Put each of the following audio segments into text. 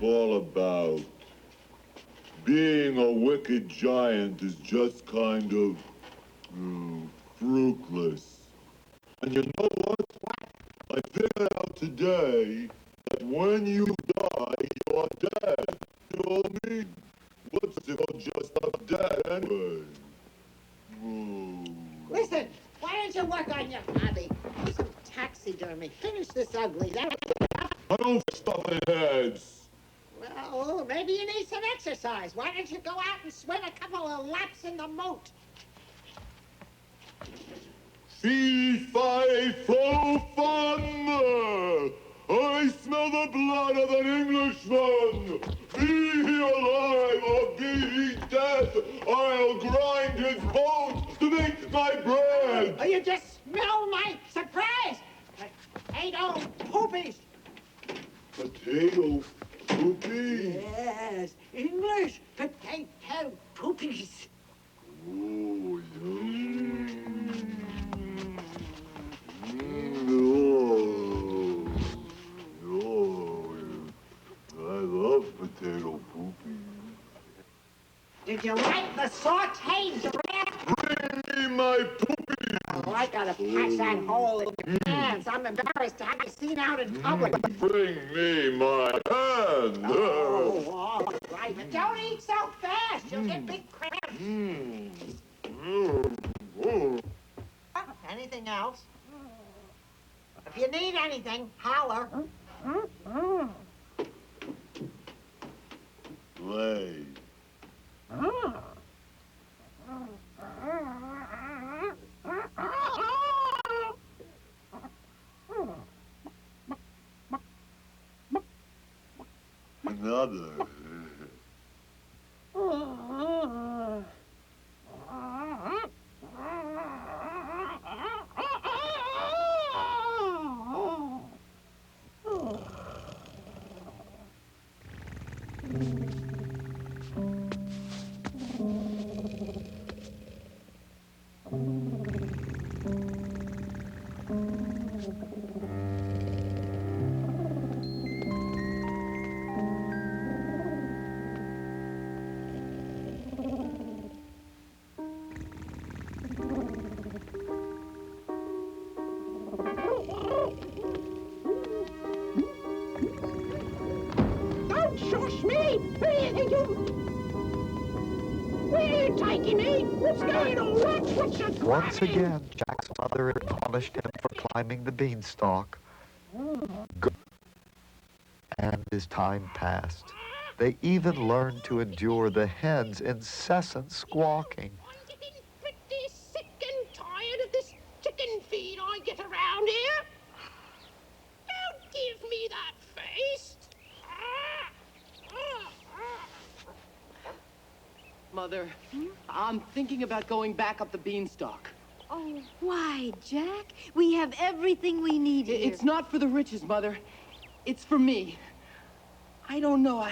all about. Being a wicked giant is just kind of fruitless. And you know what? I figured out today that when you die, you're dead. You know what I mean? What's if I'm just not dead anyway? Listen, why don't you work on your hobby? Some taxidermy. Finish this ugly. I don't stuff in heads. Well, maybe you need some exercise. Why don't you go out and swim a couple of laps in the moat? Fee, fi, fo, fun! I smell the blood of an Englishman! Be he alive or be he dead, I'll grind his bones to make my bread! Oh, you just smell my surprise! Potato poopies! Potato poopies? Yes, English potato poopies. Oh, yum. I love potato poopy. Did you like the sauteed giraffe? Bring me my poopy! Oh, I gotta pack that hole in your pants. I'm embarrassed to have you seen out in public. Bring me my hand! Oh, all right. But don't eat so fast. You'll get big cramps. Anything else? If you need anything, holler. Play. Another. Don't shush me! Where are you thinking? Where are you taking me? What's going on? What's your Once again, Jack's mother admonished him for climbing the beanstalk. And as time passed, they even learned to endure the hen's incessant squawking. I'm getting pretty sick and tired of this chicken feed I get around here. Don't give me that face. Mother, I'm thinking about going back up the beanstalk. Oh, why, Jack? We have everything we need here. It's not for the riches, Mother. It's for me. I don't know.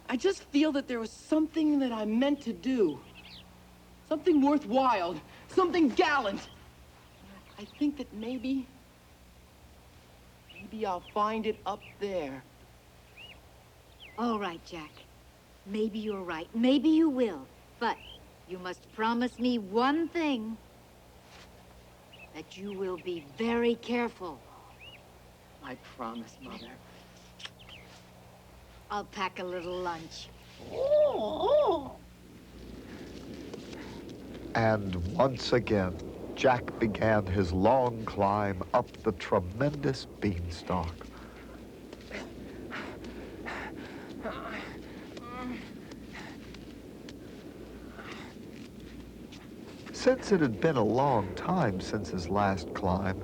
I just feel that there was something that I meant to do. Something worthwhile. Something gallant. I think that maybe I'll find it up there. All right, Jack. Maybe you're right. Maybe you will. But you must promise me one thing. That you will be very careful. I promise, Mother. I'll pack a little lunch. And once again, Jack began his long climb up the tremendous beanstalk. Since it had been a long time since his last climb,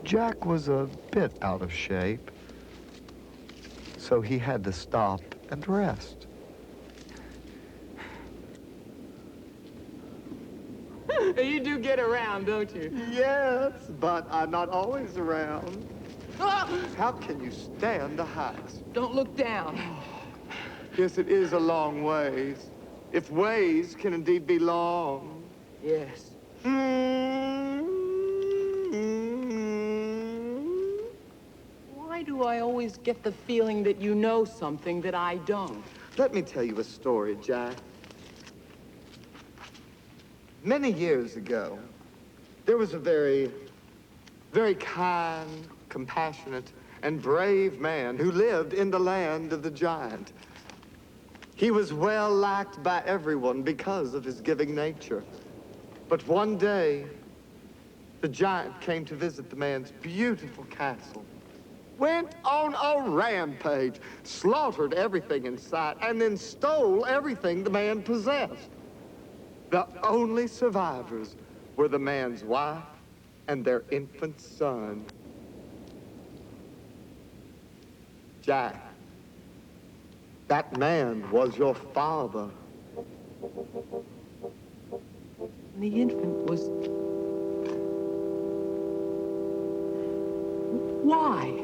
Jack was a bit out of shape, so he had to stop and rest. You do get around, don't you? Yes, but I'm not always around. How can you stand the heights? Don't look down. Yes, it is a long ways. If ways can indeed be long. Yes. Why do do I always get the feeling that you know something that I don't? Let me tell you a story, Jack. Many years ago, there was a very kind, compassionate, and brave man who lived in the land of the giant. He was well liked by everyone because of his giving nature. But one day, the giant came to visit the man's beautiful castle, went on a rampage, slaughtered everything in sight, and then stole everything the man possessed. The only survivors were the man's wife and their infant son. Jack, that man was your father. The infant was... Why?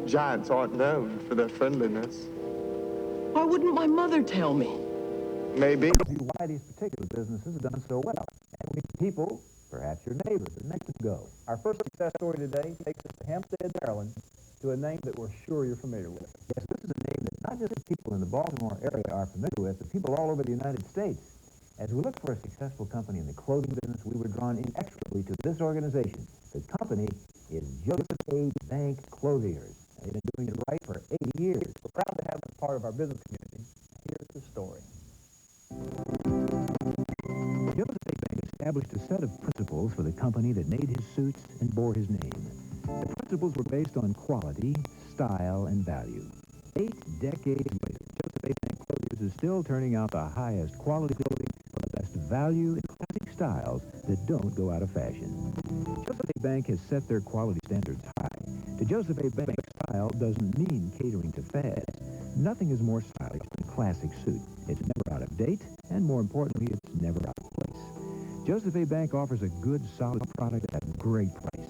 Giants aren't known for their friendliness. Why wouldn't my mother tell me? Maybe. Why these particular businesses have done so well. And we people, perhaps your neighbors, that make them go. Our first success story today takes us to Hempstead, Maryland, to a name that we're sure you're familiar with. Yes, this is a name that not just the people in the Baltimore area are familiar with, but people all over the United States. As we look for a successful company in the clothing business, we were drawn inexorably to this organization. The company is Joseph A. Bank Clothiers. They've been doing it right for 80 years. We're proud to have them as part of our business community. Here's the story. Joseph A. Bank established a set of principles for the company that made his suits and bore his name. The principles were based on quality, style, and value. 8 decades later, Joseph A. Bank Clothiers is still turning out the highest quality clothing for the best value and classic styles that don't go out of fashion. Joseph A. Bank has set their quality standards high. To Joseph A. Bank, style doesn't mean catering to fads. Nothing is more stylish than a classic suit. It's never out of date, and more importantly, it's never out of place. Joseph A. Bank offers a good, solid product at a great price.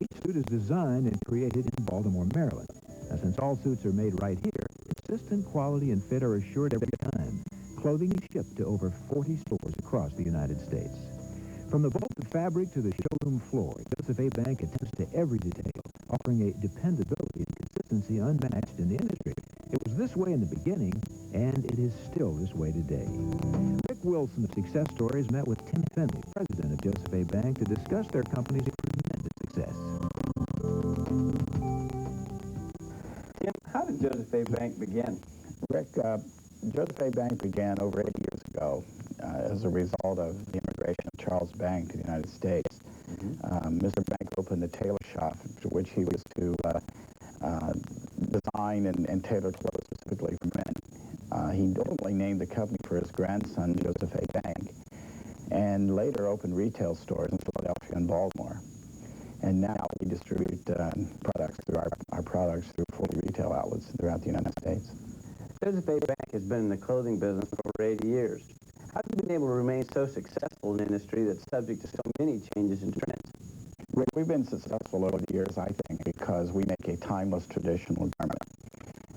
Each suit is designed and created in Baltimore, Maryland. Now, since all suits are made right here, consistent quality and fit are assured every time. Clothing is shipped to over 40 stores across the United States. From the bulk of fabric to the showroom floor, Joseph A. Bank attends to every detail, offering a dependability and consistency unmatched in the industry. It was this way in the beginning, and it is still this way today. Rick Wilson of Success Stories met with Tim Finley, president of Joseph A. Bank, to discuss their company's tremendous success. Tim, how did Joseph A. Bank begin? Rick, Joseph A. Bank began over 80 years ago as a result of the immigration of Charles Bank to the United States. Mr. Bank opened a tailor shop to which he was to design and tailor clothes specifically for men. He ultimately named the company for his grandson, Joseph A. Bank, and later opened retail stores in Philadelphia and Baltimore. And now we distribute products through our products through 40 retail outlets throughout the United States. Joseph A. Bank has been in the clothing business for over 80 years. How have you been able to remain so successful in an industry that's subject to so many changes and trends? Rick, we've been successful over the years, I think, because we make a timeless traditional garment.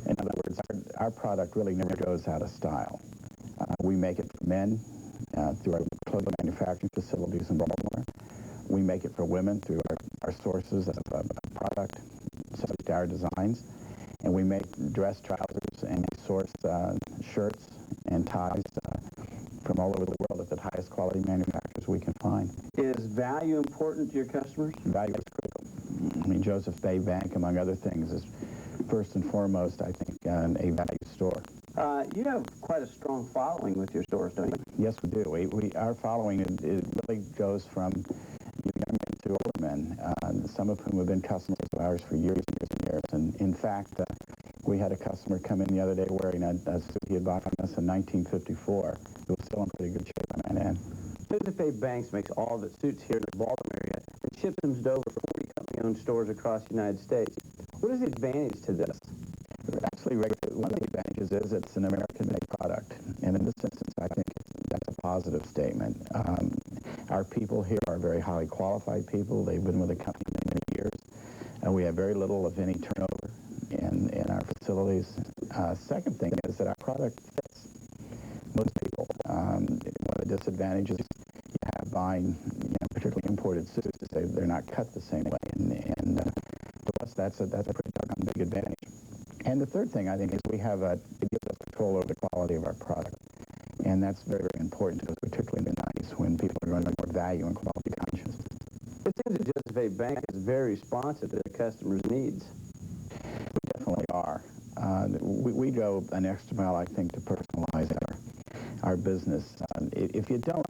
In other words, our product really never goes out of style. We make it for men through our clothing manufacturing facilities in Baltimore. We make it for women through our sources of product, subject to our designs. And we make dress trousers and source shirts and ties from all over the world at the highest quality manufacturers we can find. Is value important to your customers? Value is critical. I mean, Joseph A. Bank, among other things, is first and foremost, I think, a value store. You have quite a strong following with your stores, don't you? Yes, we do. Our following, it really goes from young men to older men, some of whom have been customers of ours for years and years and years. And in fact, we had a customer come in the other day wearing a suit he had bought from us in 1954. It was still in pretty good shape on that end. Joseph A. Banks makes all of its suits here in the Baltimore area and ships them to over 40 company-owned stores across the United States. What is the advantage to this? Actually, one of the advantages is it's an American-made product. And in this instance, I think that's a positive statement. Our people here are very highly qualified people. They've been with the company many, many years. And we have very little, if any, turnover in our facilities. Second thing is that our product fits most people. One of the disadvantages you have buying, particularly imported suits, is they're not cut the same way. And to us, that's a pretty doggone big advantage. And the third thing, I think, is it gives us control over the quality of our product. And that's very, very important to us, particularly in the 90s when people are running more value and quality conscious. It seems that Joseph A. Bank is very responsive to the customer's needs. We definitely are. We go an extra mile, I think, to personalize our business. If you don't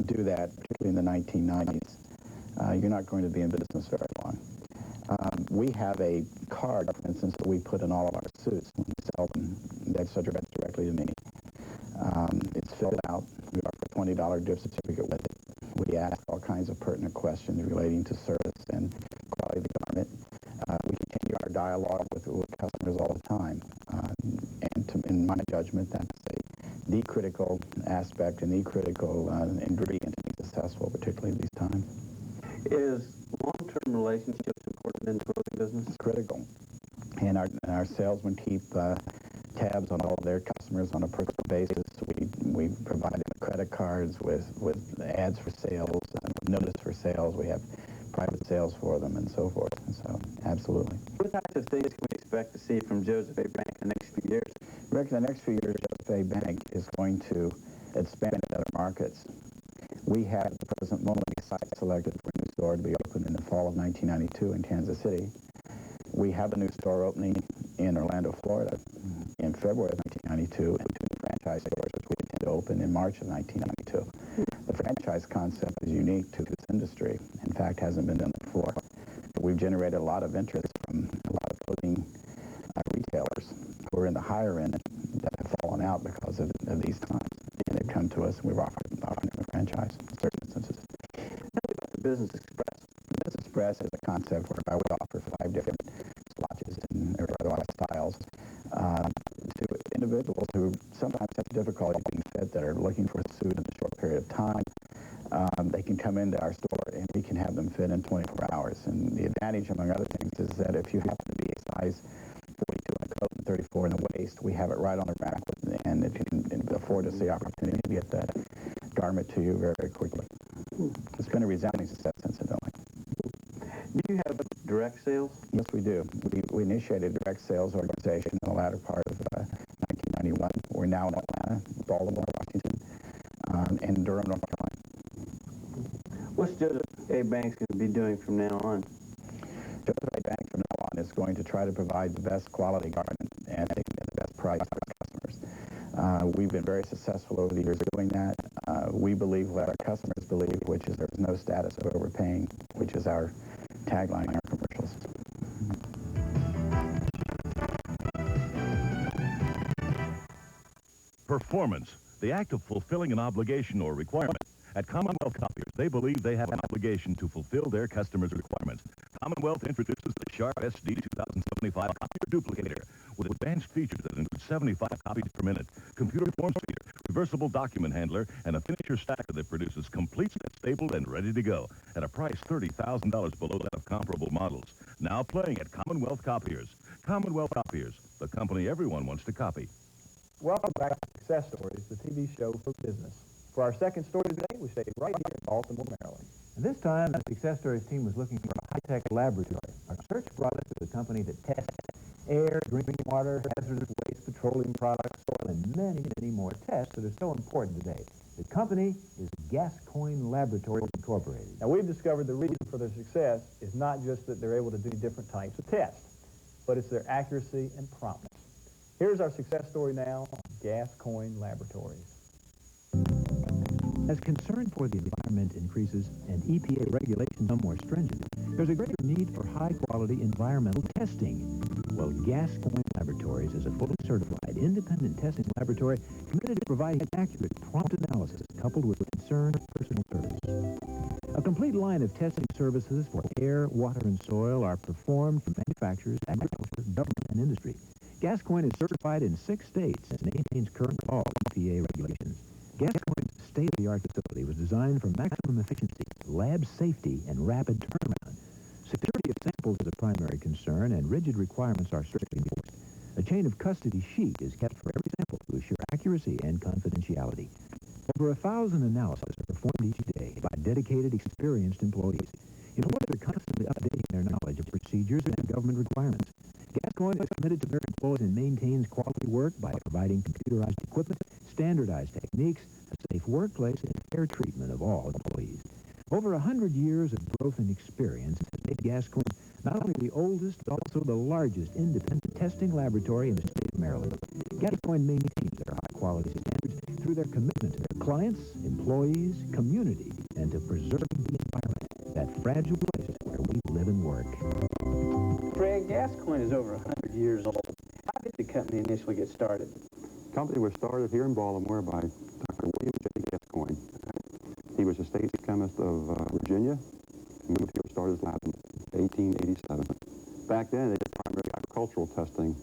do that, particularly in the 1990s, you're not going to be in business very long. We have a card, for instance, that we put in all of our suits when we sell them. That's addressed directly to me. It's filled out. We offer a $20 gift certificate with it. We ask all kinds of pertinent questions relating to service and quality of the garment. We continue our dialogue with customers all the time. In my judgment, that's the critical aspect and the critical ingredient to be successful, particularly in these times. Is long-term relationships important in the clothing business? It's critical. And our salesmen keep tabs on all of their customers on a personal basis. We provide them with credit cards with ads for sales, notice for sales. We have private sales for them and so forth. And so, absolutely. What types of things can we expect to see from Joseph A. Bank in the next few years? I reckon the next few years, Joseph A. Bank is going to expand into other markets. We have at the present moment a site selected for a new store to be opened in the fall of 1992 in Kansas City. We have a new store opening in Orlando, Florida in February of 1992, and 2 new franchise stores which we intend to open in March of 1992. The franchise concept is unique to this industry. In fact, hasn't been done before. But we've generated a lot of interest from a lot of clothing retailers who are in the higher end that have fallen out because of these times. And they've come to us and we've offered them a franchise in certain instances. Tell me about the Business Express. The Business Express is a concept whereby we offer 5 different swatches and otherwise styles to individuals who sometimes have difficulty being fit, that are looking for a suit in a short period of time. They can come into our store and we can have them fit in 24 hours. And the advantage, among other things, is that if you happen to be a size 42 in the coat and 34 in the waist, we have it right on the rack, and it can afford us the opportunity to get that garment to you very, very quickly. It's been a resounding success, incidentally. Do you have direct sales? Yes, we do. We initiated a direct sales organization in the latter part of 1991. We're now in Atlanta, Baltimore, Washington, and Durham, North Carolina. What's Joseph A. Banks going to be doing from now on? Joseph A. Banks from now on is going to try to provide the best quality garment and the best price for our customers. We've been very successful over the years doing that. We believe what our customers believe, which is there's no status of overpaying, which is our tagline in our commercials. Performance, the act of fulfilling an obligation or requirement. At Commonwealth Copiers, they believe they have an obligation to fulfill their customers' requirements. Commonwealth introduces the Sharp SD 2075 copier duplicator with advanced features that include 75 copies per minute, computer form feeder, reversible document handler, and a finisher stacker that produces complete, stapled, and ready to go at a price $30,000 below that of comparable models. Now playing at Commonwealth Copiers. Commonwealth Copiers, the company everyone wants to copy. Welcome back to Success Stories, the TV show for business. For our second story today, we stayed right here in Baltimore, Maryland. And this time, the Success Stories team was looking for a high-tech laboratory. Our search brought us to a company that tests air, drinking water, hazardous waste, petroleum products, soil, and many, many more tests that are so important today. The company is Gascoigne Laboratories Incorporated. Now, we've discovered the reason for their success is not just that they're able to do different types of tests, but it's their accuracy and promptness. Here's our success story now on Gascoigne Laboratories. As concern for the environment increases and EPA regulations become more stringent, there's a greater need for high-quality environmental testing. Well, Gascoigne Laboratories is a fully certified independent testing laboratory committed to providing accurate, prompt analysis coupled with concerned personal service. A complete line of testing services for air, water, and soil are performed for manufacturers, agriculture, government, and industry. Gascoigne is certified in 6 states and maintains current law EPA regulations. Gascoigne's state-of-the-art facility was designed for maximum efficiency, lab safety, and rapid turnaround. Security of samples is a primary concern, and rigid requirements are strictly enforced. A chain of custody sheet is kept for every sample to assure accuracy and confidentiality. Over 1,000 analyses are performed each day by dedicated, experienced employees. Employees are constantly updating their knowledge of procedures and government requirements. Gascoigne Gascoigne is committed to their employees and maintains quality work by providing computerized equipment, standardized techniques, a safe workplace, and fair treatment of all employees. Over 100 years of growth and experience has made Gascoigne not only the oldest, but also the largest independent testing laboratory in the state of Maryland. Gascoigne maintains their high-quality standards through their commitment to their clients, employees, community, and to preserving the environment, that fragile place where we live and work. Fred, Gascoigne is over 100 years old. How did the company initially get started? The company was started here in Baltimore by Dr. William J. Gascoigne. He was a state chemist of Virginia. He moved here and started his lab in 1887. Back then, they did primarily agricultural testing,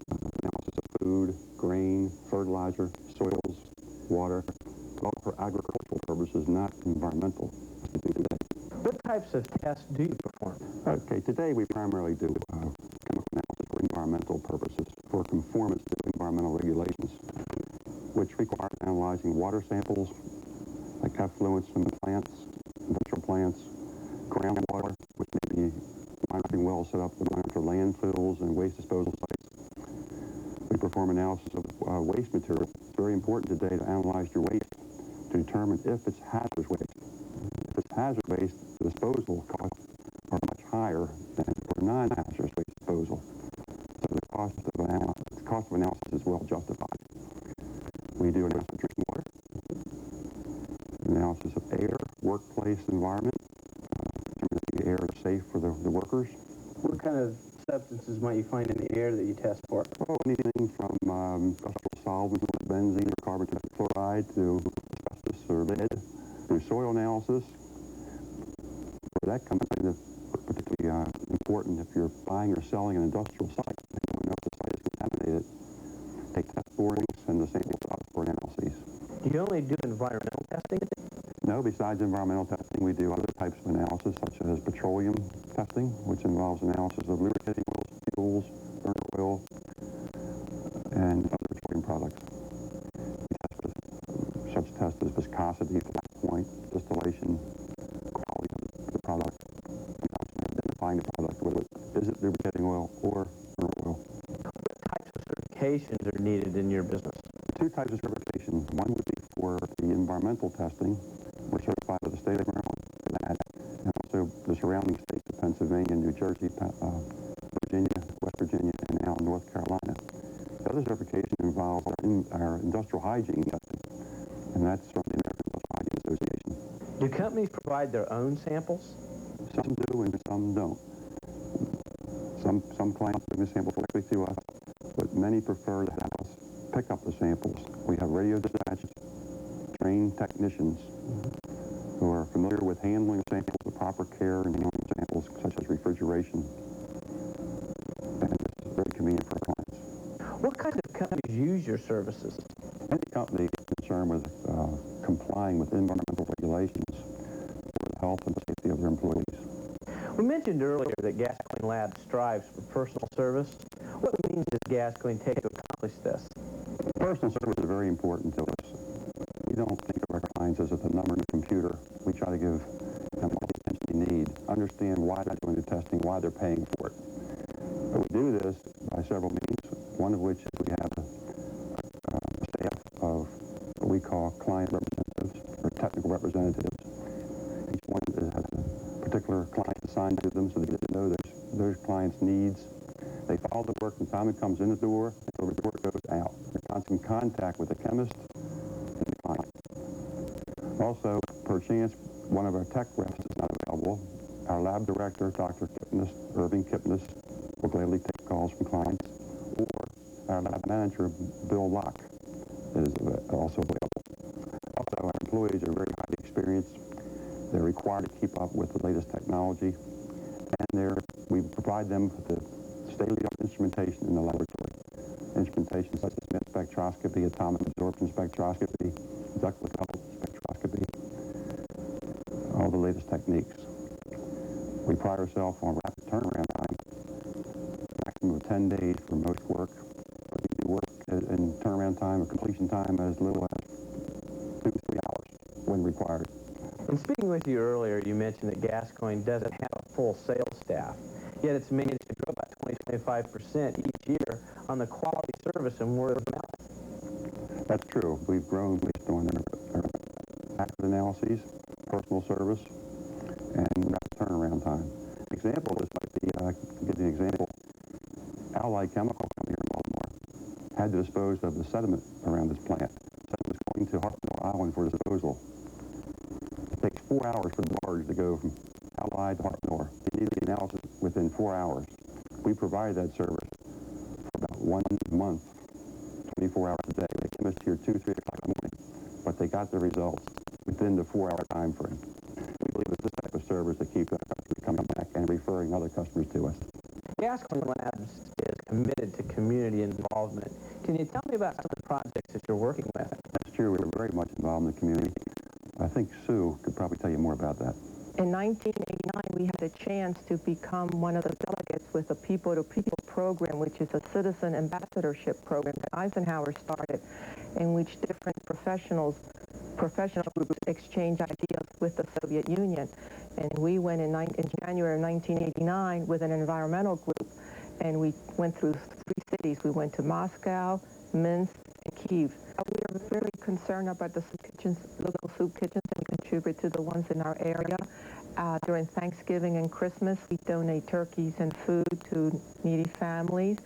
analysis of food, grain, fertilizer, soils, water, all for agricultural purposes, not environmental, as we do today. What types of tests do you perform? Okay, today we primarily do chemical analysis for environmental purposes, for conformance to environmental regulations, which require analyzing water samples, like effluents from the plants, industrial plants, groundwater, which may be monitoring wells set up to monitor landfills and waste disposal sites. We perform analysis of waste material. It's very important today to analyze your waste to determine if it's hazardous waste. If it's hazardous waste, the disposal costs are much higher than for non-hazardous waste disposal. So the cost of analysis is well justified. We do analysis of drinking water, analysis of air, workplace environment, determine if the air is safe for the workers. What kind of substances might you find in the air that you test for? Oh, anything from industrial solvents like benzene or carbon tetrafluoride to asbestos or lead. Do soil analysis. For that comes into particularly important if you're buying or selling an industrial site. You want to know if the site is contaminated. Take test borings and the samples out for analyses. Do you only do environmental testing? No, besides environmental testing, we do other types of analysis, such as petroleum testing, which involves analysis of lubricating oils, fuels, burner oil, and other petroleum products. We test for such tests as viscosity, flat point, distillation, quality of the product, identifying the product, whether is it lubricating oil or burner oil. What types of certifications are needed in your business? Two types of certification. One would be for the environmental testing. We're certified by the state of Maryland for that, and also the surrounding states of Pennsylvania, New Jersey, Virginia, West Virginia, and now North Carolina. The other certification involves our industrial hygiene testing, and that's from the American Industrial Hygiene Association. Do companies provide their own samples? Some do and some don't. Some clients bring the samples directly to us, but many prefer to have us pick up the samples. We have radio dispatched, trained technicians who are familiar with handling samples, the proper care and handling samples, such as refrigeration. And it's very convenient for our clients. What kinds of companies use your services? Any company concerned with complying with environmental regulations for the health and safety of their employees. We mentioned earlier that Gascoigne Lab strives for personal service. What means does Gascoigne take to accomplish this? Personal service is very important to us. We don't think of our clients as a number in a computer. We try to give them all the attention they need, understand why they're doing the testing, why they're paying for it. But we do this by several means, one of which is we have a staff of what we call client representatives or technical representatives. Each one has a particular client assigned to them so they get to know those clients' needs. They follow the work from the time it comes in the door until the report goes out. They're constant contact with the chemist and the client. Also, per chance, one of our tech reps is not available. Our lab director, Dr. Irving Kipnis, will gladly take calls from clients. Or our lab manager, Bill Locke, is also available. Also, our employees are very highly experienced. They're required to keep up with the latest technology. And we provide them with the state-of-the-art instrumentation in the laboratory. Instrumentation such as mass spectroscopy, atomic absorption spectroscopy, ductless coupled spectroscopy, all the latest techniques. We pride ourselves on rapid turnaround time, maximum of 10 days for most work. We do work in turnaround time or completion time as little as 2 to 3 hours when required. In speaking with you earlier, you mentioned that Gascoigne doesn't have a full sales staff, yet it's managed to grow by 25% each year on the quality service and word of mouth. That's true. We've grown based on our accurate analyses, personal service, and rapid turnaround time. Example, this might be, to give you an example, Allied Chemical Company here in Baltimore had to dispose of the sediment around this plant. Sediment was going to Hartnell Island for disposal. It takes 4 hours for the barge to go from Allied to Hartnell. They needed the analysis within 4 hours. We provided that service for about 1 month, 24 hours a day. They came us here 2, 3 o'clock in the morning, but they got the results within the 4-hour time frame. We believe it's this type of service that keeps our customers coming back and referring other customers to us. Gascoigne Labs is committed to community involvement. Can you tell me about some of the projects that you're working with? That's true. We're very much involved in the community. I think Sue could probably tell you more about that. In 1989, we had a chance to become one of the delegates with the People to People program, which is a citizen ambassadorship program that Eisenhower started, in which different professional groups exchange ideas with the Soviet Union. And we went in January of 1989 with an environmental group, and we went through 3 cities. We went to Moscow, Minsk, and Kyiv. We are very concerned about the soup kitchens, local soup kitchens, and we contribute to the ones in our area. During Thanksgiving and Christmas, we donate turkeys and food to needy families.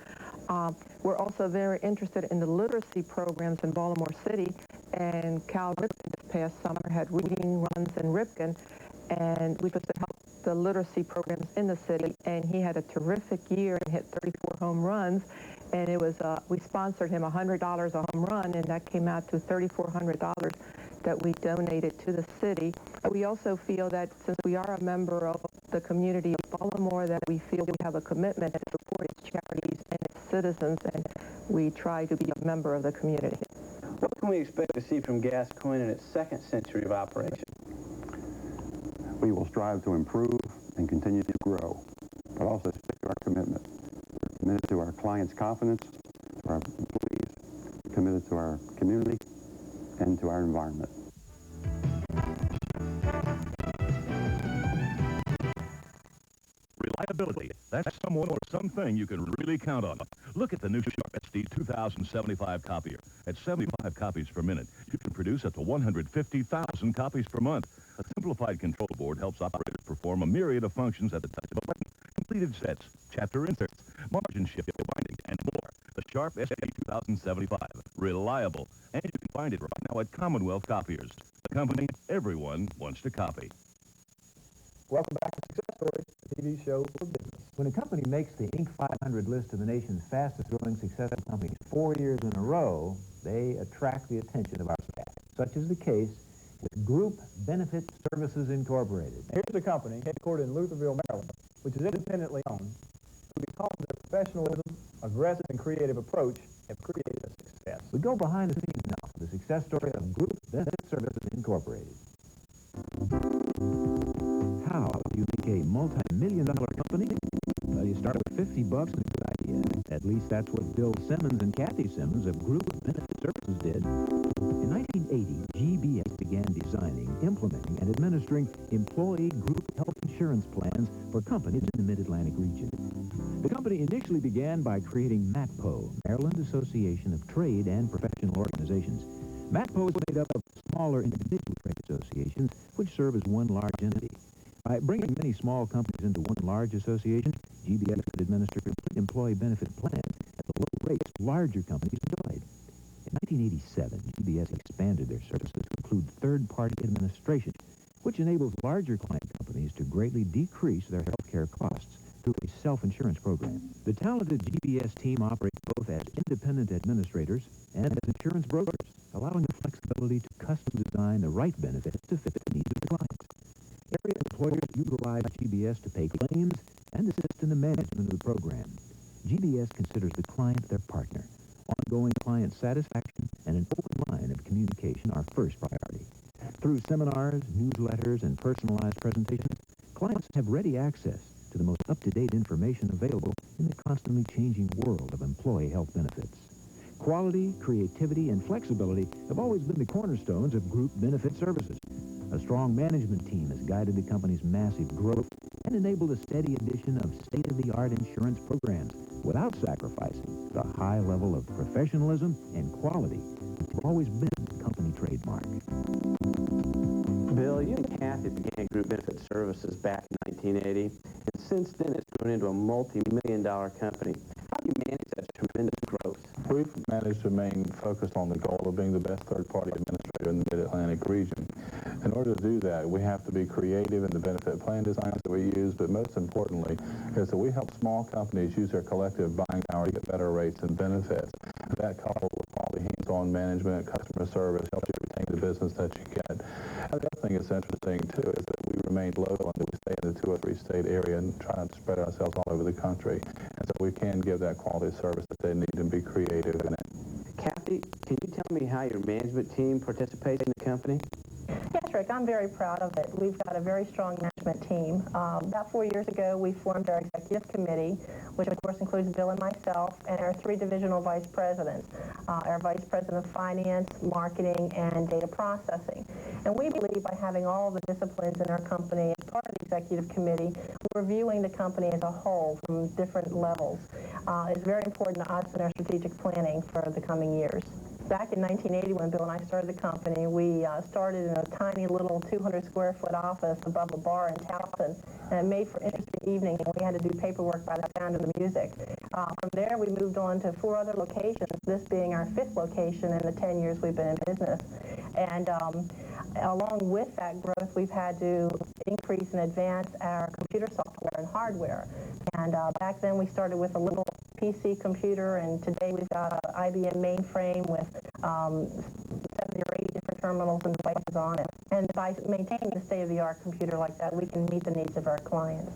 We're also very interested in the literacy programs in Baltimore City, and Cal Ripken this past summer had reading runs in Ripken, and we supposed to help the literacy programs in the city, and he had a terrific year and hit 34 home runs, and it was, we sponsored him $100 a home run, and that came out to $3,400 that we donated to the city. We also feel that since we are a member of the community of Baltimore, that we feel we have a commitment to support its charities and its citizens, and we try to be a member of the community. What can we expect to see from Gascoigne in its second century of operation? We will strive to improve and continue to grow, but also stick to our commitment. We're committed to our clients' confidence, to our employees, committed to our community, and to our environment. Reliability. That's someone or something you can really count on. Look at the new Sharp SD 2075 copier. At 75 copies per minute, you can produce up to 150,000 copies per month. A simplified control board helps operators perform a myriad of functions at the touch of a button. Completed sets, chapter inserts, margin shift binding, and more. The Sharp SD 2075. Reliable. And you can find it right now at Commonwealth Copiers. The company everyone wants to copy. Welcome back to Success Stories, the TV show for business. When a company makes the Inc. 500 list of the nation's fastest-growing successful companies 4 years in a row, they attract the attention of our staff. Such is the case with Group Benefit Services Incorporated. Here's a company headquartered in Lutherville, Maryland, which is independently owned, who, because of their professionalism, aggressive, and creative approach, have created a success. We go behind the scenes now for the success story of Group Benefit Services Incorporated. How do you make a multi-million-dollar company? Well, you start with $50 and a good idea. At least that's what Bill Simmons and Kathy Simmons of Group Benefit Services did. In 1980, GBS began designing, implementing, and administering employee group health insurance plans for companies in the Mid-Atlantic region. The company initially began by creating MATPO, Maryland Association of Trade and Professional Organizations. MATPO is made up of smaller individual trade associations which serve as one large entity. By bringing many small companies into one large association, GBS could administer complete employee benefit plans at the low rates larger companies enjoyed. In 1987, GBS expanded their services to include third-party administration, which enables larger client companies to greatly decrease their health care costs through a self-insurance program. The talented GBS team operates both as independent administrators and as insurance brokers, allowing the flexibility to custom design the right benefits to fit the needs of the clients. Area employers utilize GBS to pay claims and assist in the management of the program. GBS considers the client their partner. Ongoing client satisfaction and an open line of communication are first priority. Through seminars, newsletters, and personalized presentations, clients have ready access to the most up-to-date information available in the constantly changing world of employee health benefits. Quality, creativity, and flexibility have always been the cornerstones of Group Benefit Services. A strong management team has guided the company's massive growth and enabled a steady addition of state-of-the-art insurance programs without sacrificing the high level of professionalism and quality which have always been company trademark. Bill, you and Kathy began Group Benefit Services back in 1980, and since then it's grown into a multi-million-dollar company. How do you manage such tremendous growth? We've managed to remain focused on the goal of being the best third-party administrator in the Mid-Atlantic region. In order to do that, we have to be creative in the benefit plan designs that we use, but most importantly is that we help small companies use their collective buying power to get better rates and benefits. That coupled with quality hands-on management, customer service, helps you retain the business that you get. And the other thing that's interesting, too, is that we remained local and that we stay in the 2 or 3 state area and try not to spread ourselves all over the country. And so we can give that quality service that they need and be creative in it. Kathy, can you tell me how your management team participates in the company? Yes, Rick, I'm very proud of it. We've got a very strong management team. About 4 years ago, we formed our executive committee, which of course includes Bill and myself, and our 3 divisional vice presidents, our vice president of finance, marketing, and data processing. And we believe by having all the disciplines in our company as part of the executive committee, we're viewing the company as a whole from different levels. It's very important to us in our strategic planning for the coming years. Back in 1980, when Bill and I started the company, we started in a tiny little 200-square-foot office above a bar in Towson, and it made for an interesting evening, and we had to do paperwork by the sound of the music. From there, we moved on to 4 other locations, this being our 5th location in the 10 years we've been in business. And along with that growth, we've had to increase and advance our computer software and hardware. And back then, we started with a little PC computer, and today we've got an IBM mainframe with 70 or 80 different terminals and devices on it. And by maintaining the state-of-the-art computer like that, we can meet the needs of our clients.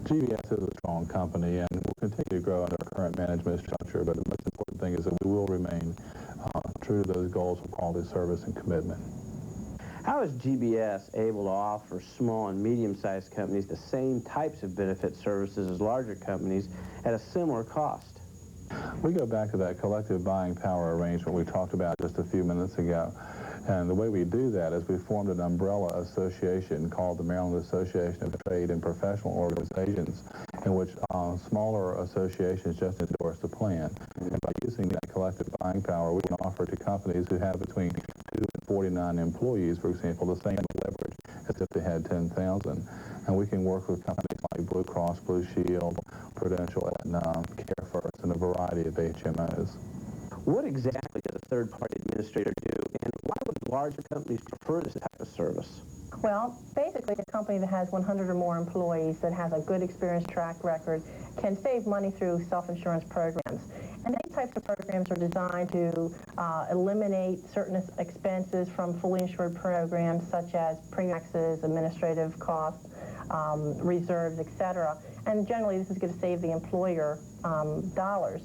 GBS is a strong company and will continue to grow under our current management structure, but the most important thing is that we will remain true to those goals of quality service and commitment. How is GBS able to offer small and medium-sized companies the same types of benefit services as larger companies at a similar cost? We go back to that collective buying power arrangement we talked about just a few minutes ago. And the way we do that is we formed an umbrella association called the Maryland Association of Trade and Professional Organizations, in which smaller associations just endorse the plan. And by using that collective buying power, we can offer to companies who have between 2 and 49 employees, for example, the same leverage as if they had 10,000. And we can work with companies like Blue Cross Blue Shield, Prudential, Aetna, CareFirst, and a variety of HMOs. What exactly does a third-party administrator do, and why would larger companies prefer this type of service? Well, basically, a company that has 100 or more employees that has a good experience track record can save money through self-insurance programs. And these types of programs are designed to eliminate certain expenses from fully insured programs, such as premixes, administrative costs, reserves, etc. And generally, this is going to save the employer dollars.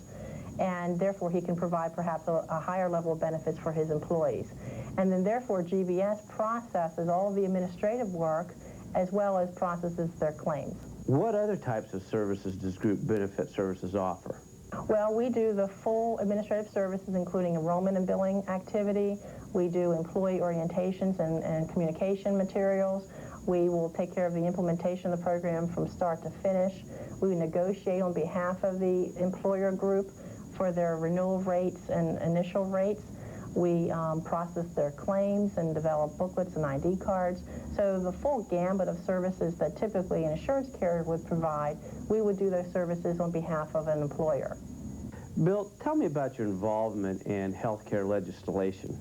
And therefore, he can provide perhaps a higher level of benefits for his employees. And then therefore, GBS processes all of the administrative work as well as processes their claims. What other types of services does Group Benefit Services offer? Well, we do the full administrative services, including enrollment and billing activity. We do employee orientations and communication materials. We will take care of the implementation of the program from start to finish. We negotiate on behalf of the employer group for their renewal rates and initial rates. We process their claims and develop booklets and ID cards. So the full gambit of services that typically an insurance carrier would provide, we would do those services on behalf of an employer. Bill, tell me about your involvement in healthcare legislation.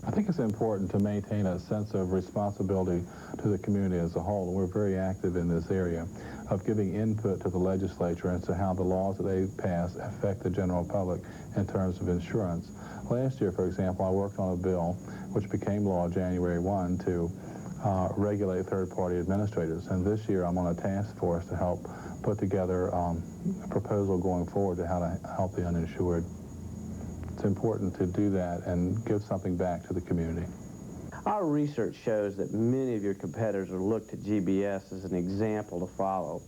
I think it's important to maintain a sense of responsibility to the community as a whole, and we're very active in this area of giving input to the legislature as to how the laws that they pass affect the general public in terms of insurance. Last year, for example, I worked on a bill which became law January 1 to regulate third-party administrators, and this year I'm on a task force to help put together a proposal going forward to how to help the uninsured. It's important to do that and give something back to the community. Our research shows that many of your competitors will look to GBS as an example to follow.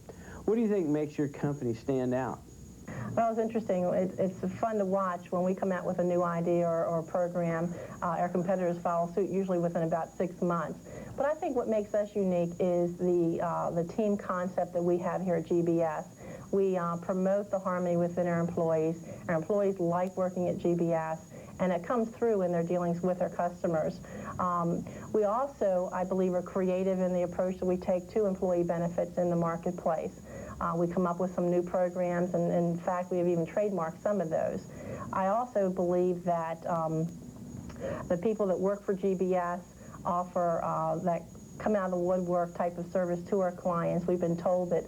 What do you think makes your company stand out? Well, it's interesting. It's fun to watch when we come out with a new idea or program. Our competitors follow suit usually within about 6 months. But I think what makes us unique is the team concept that we have here at GBS. We promote the harmony within our employees. Our employees like working at GBS, and it comes through in their dealings with our customers. We also, I believe, are creative in the approach that we take to employee benefits in the marketplace. We come up with some new programs, and in fact, we have even trademarked some of those. I also believe that the people that work for GBS offer that come out of the woodwork type of service to our clients. We've been told that